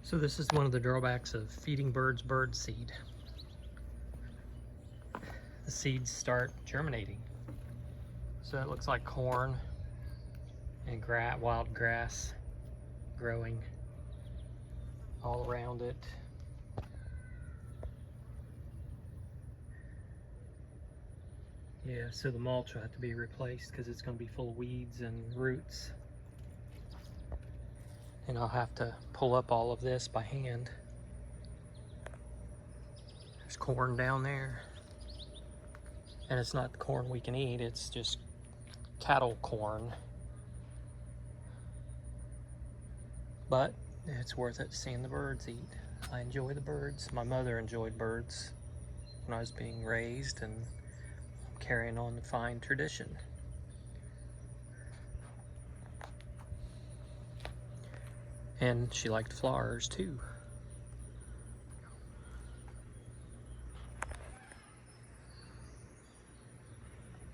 So this is one of the drawbacks of feeding birds bird seed. The seeds start germinating. So it looks like corn and wild grass growing all around it. Yeah, so the mulch will have to be replaced because it's going to be full of weeds and roots. And I'll have to pull up all of this by hand. There's corn down there. And it's not the corn we can eat, it's just cattle corn. But it's worth it seeing the birds eat. I enjoy the birds. My mother enjoyed birds when I was being raised, and I'm carrying on the fine tradition. And she liked flowers too.